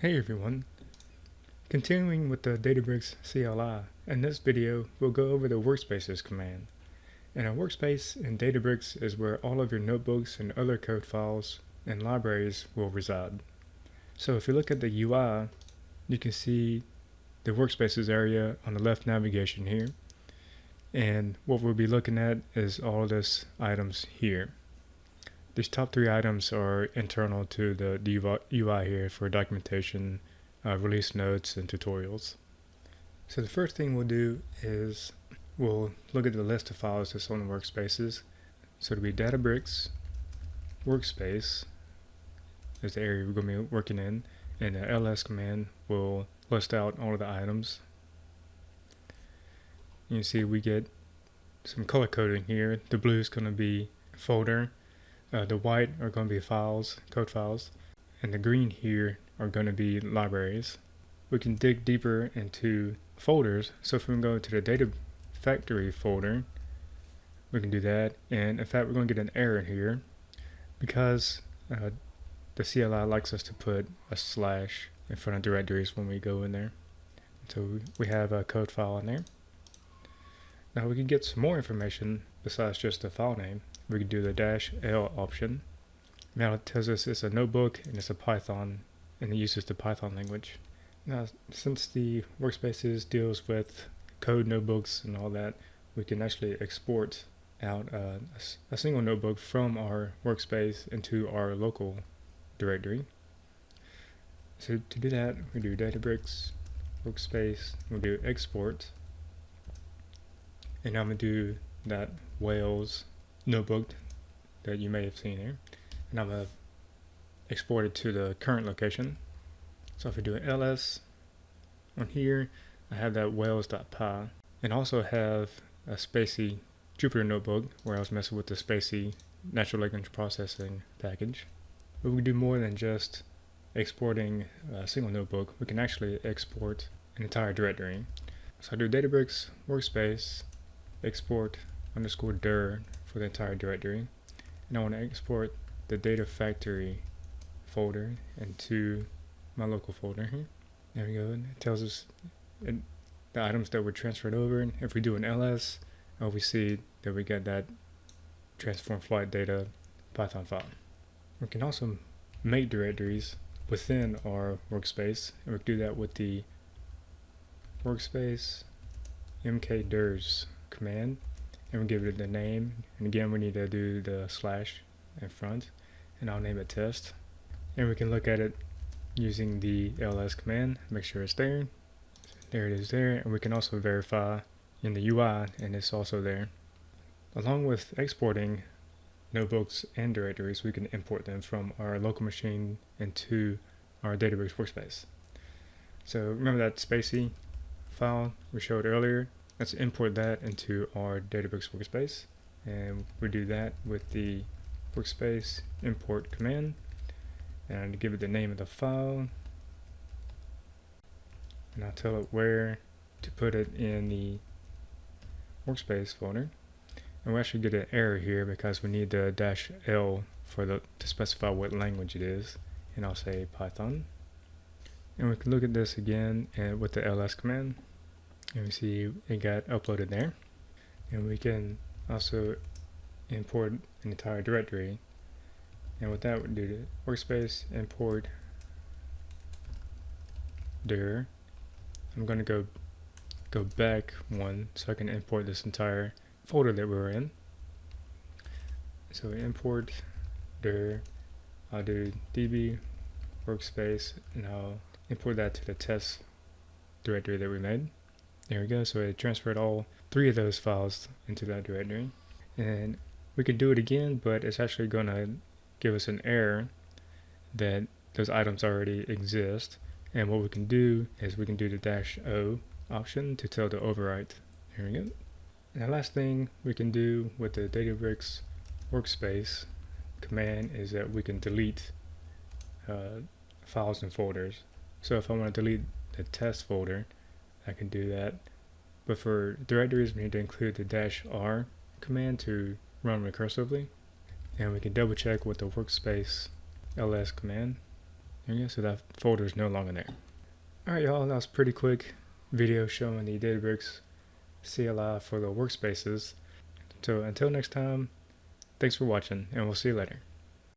Hey everyone, continuing with the Databricks CLI, in this video we'll go over the Workspaces command. And a workspace in Databricks is where all of your notebooks and other code files and libraries will reside. So if you look at the UI, you can see the Workspaces area on the left navigation here. And what we'll be looking at is all of these items here. These top three items are internal to the UI here for documentation, release notes, and tutorials. So the first thing we'll do is we'll look at the list of files that's on the Workspaces. So it'll be Databricks, Workspace is the area we're going to be working in, and the ls command will list out all of the items. You can see we get some color coding here. The blue is going to be folder. The white are going to be files, code files, and the green here are going to be libraries. We can dig deeper into folders, so if we go to the data factory folder, we can do that, and in fact we're going to get an error here because the CLI likes us to put a slash in front of directories when we go in there. So we have a code file in there. Now we can get some more information besides just the file name. We can do the -l option. Now it tells us it's a notebook and it's a Python, and it uses the Python language. Now, since the Workspaces deals with code notebooks and all that, we can actually export out a single notebook from our workspace into our local directory. So to do that, we do Databricks, Workspace, we'll do export, and I'm going to do that Wales notebook that you may have seen here, and I'm going to export it to the current location. So if we do an ls on here, I have that wales.py, and also have a spacey Jupyter notebook where I was messing with the spacey natural language processing package. But we can do more than just exporting a single notebook. We can actually export an entire directory. So I do Databricks Workspace export _dir for the entire directory, and I want to export the data factory folder into my local folder here. There we go. It tells us the items that were transferred over, and if we do an ls, we see that we get that transform flight data Python file. We can also make directories within our workspace, and we can do that with the workspace mkdirs command, and we give it the name, and again we need to do the slash in front, and I'll name it test, and we can look at it using the ls command, make sure it's there. There it is there, and we can also verify in the UI, and it's also there. Along with exporting notebooks and directories, we can import them from our local machine into our Databricks workspace. So remember that spacey file we showed earlier? Let's import that into our Databricks workspace, and we do that with the workspace import command, and give it the name of the file, and I'll tell it where to put it in the workspace folder. And we actually get an error here because we need the -l to specify what language it is, and I'll say Python. And we can look at this again and with the ls command, and we see it got uploaded there. And we can also import an entire directory, and with that we do the workspace import dir. I'm going to go back one so I can import this entire folder that we were in. So import dir, I'll do db workspace, and I'll import that to the test directory that we made. There we go, so it transferred all three of those files into that directory. And we could do it again, but it's actually going to give us an error that those items already exist. And what we can do is we can do the -o option to tell to overwrite. Here we go. And the last thing we can do with the Databricks workspace command is that we can delete files and folders. So if I want to delete the test folder, I can do that. But for directories, we need to include the -r command to run recursively. And we can double check with the workspace ls command. Yeah, so that folder is no longer there. Alright y'all, that was a pretty quick video showing the Databricks CLI for the workspaces. So until next time, thanks for watching, and we'll see you later.